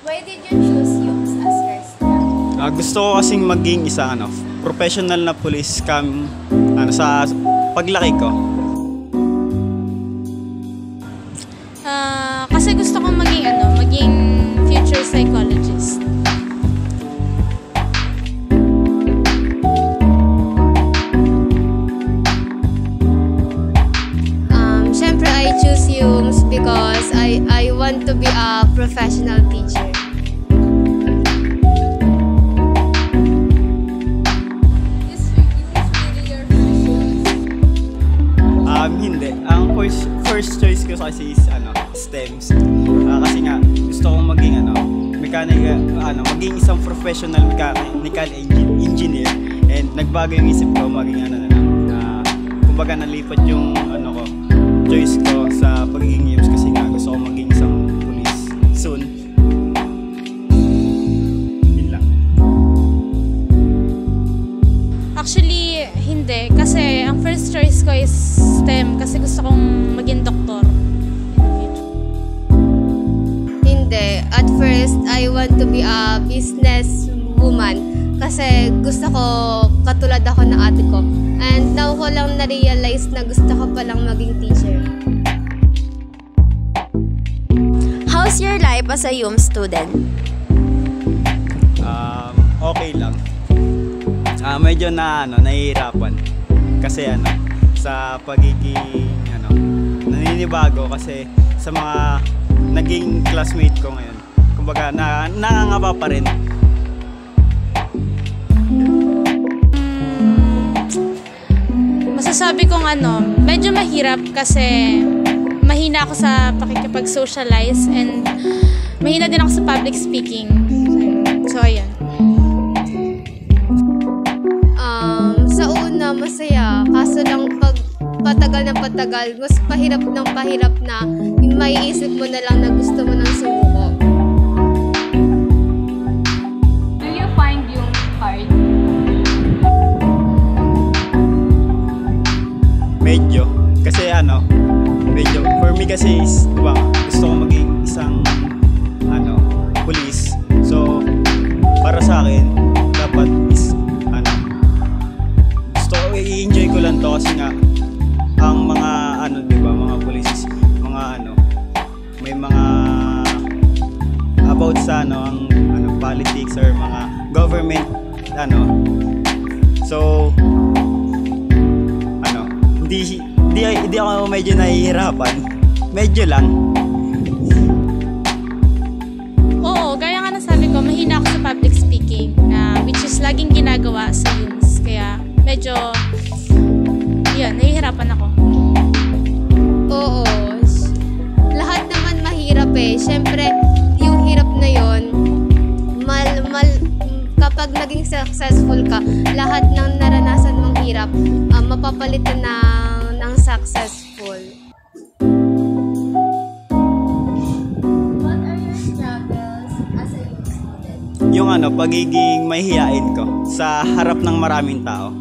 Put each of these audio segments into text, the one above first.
Why did you choose YUMS as your STEM? Gusto ko kasing maging isang professional na police sa paglaki ko. Kasi gusto kong maging future psychologist. Syempre, I choose YUMS because I want to be a professional teacher. Hindi. Ang first choice ko kasi is STEMs. Kasi nga gusto kong maging maging isang professional mechanical engineer, and nagbago yung isip ko maging kumbaga nalipat yung choice ko sa pagiging YUMS kasi nga gusto kong maging isang police soon. Yun lang. Actually, hindi. Kasi ang first choice ko is STEM kasi gusto kong maging doktor. Hindi. At first, I want to be a business woman kasi gusto ko katulad ako ng ate ko. And now ko lang na-realize na gusto ko palang maging teacher. How's your life as a YUMS student? Okay lang. Medyo nahihirapan kasi sa pagiging naninibago kasi sa mga naging classmate ko ngayon. Kumbaga nangangapa pa rin. Masasabi kong medyo mahirap kasi mahina ako sa pakikipag-socialize and mahina din ako sa public speaking. So, ayan. Sa una, masaya. Kaso lang pag patagal ng patagal, mas pahirap ng pahirap na yung maiisip mo na lang na gusto mo nang sumuko. Do you find YUMS hard? Medyo. Kasi medyo. For me kasi is, diba, gusto ko maging isang, police. So, para sa akin, dapat is, gusto ko, i-enjoy ko lang to kasi nga, ang mga, diba, mga police, may mga, about sa, ang, politics or mga government, so, hindi ako medyo nahihirapan. Medyo lang. Oo, gaya nga nasabi ko, mahina ako sa public speaking, which is laging ginagawa sa YUMS. Kaya medyo, nahihirapan ako. Oo. Lahat naman mahirap eh. Siyempre, yung hirap na yon, kapag naging successful ka, lahat ng naranasan mong hirap, mapapalitan ng successful. What are your struggles as a YUMS student? Yung pagiging mahihiyain ko sa harap ng maraming tao.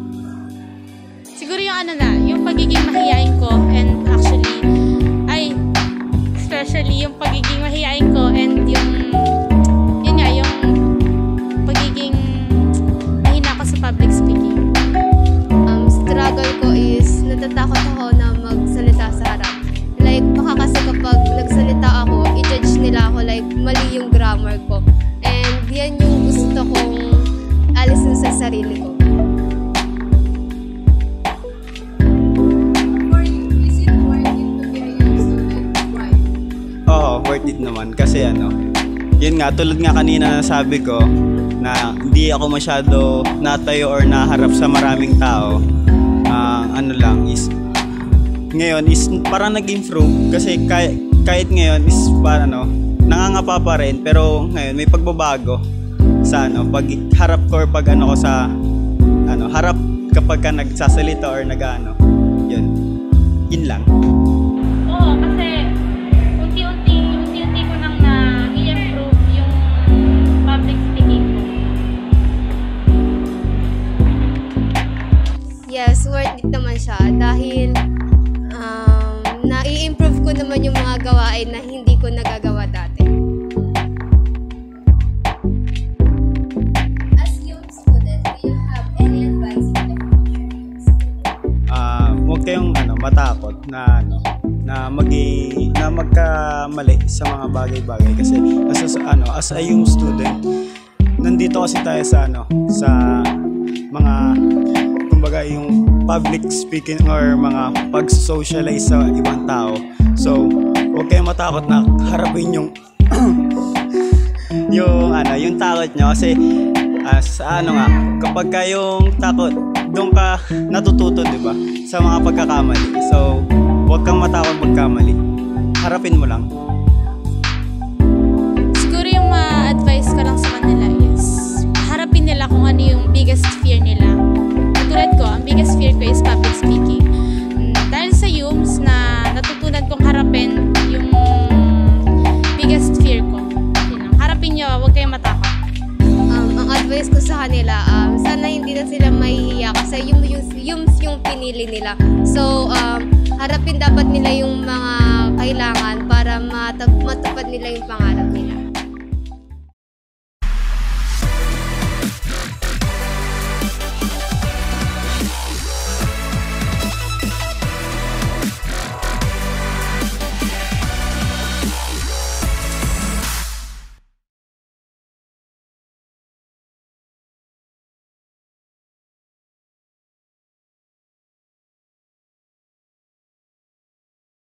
Siguro yung pagiging mahihain ko and especially yung pagiging mahihain ko and yung pagiging mahina ako sa public speaking. Struggle ko is natatakot ako na magsalita sa harap. Like, baka kasi kapag nagsalita ako, i-judge nila ako like mali yung grammar ko. And yan yung gusto kong alisin sa sarili ko. For you, is it worth it to be a YUMS student? Why? Oo, worth it naman. Kasi yun nga, tulad nga kanina na sabi ko, na hindi ako masyado natayo or naharap sa maraming tao. Is ngayon is parang nag-improve kasi kahit ngayon is nangangapa pa rin, pero ngayon may pagbabago sa pag harap ko or pag ko sa harap kapag ka nagsasalita or yun lang. Oo, kasi unti-unti ko nang na-i-improve yung public speaking ko. Yes, worth it naman siya dahil nai-improve ko naman yung mga gawain na hindi ko nagagawa dati. na ano, na magkamali sa mga bagay-bagay kasi as a young student, nandito kasi tayo sa sa mga kumbaga yung public speaking or mga pag-socialize sa ibang tao. So, huwag kayong matakot na harapin yung yung takot nyo kasi kapag kayong takot, doon ka natututo, di ba? Sa mga pagkakamali. So, huwag kang matakot magkamali. Harapin mo lang. Siguro yung ma-advise ko lang sa kanila is harapin nila kung ano yung biggest fear nila. Katulad ko, ang biggest fear ko is public speaking. Dahil sa UMS na natutunan kong harapin yung biggest fear ko. Harapin nyo, huwag kayong matakot. Ang advice ko sa kanila, sana hindi na sila mahihiya kasi yung pinili nila. So, harapin dapat nila yung mga kailangan para matupad nila yung pangarap nila.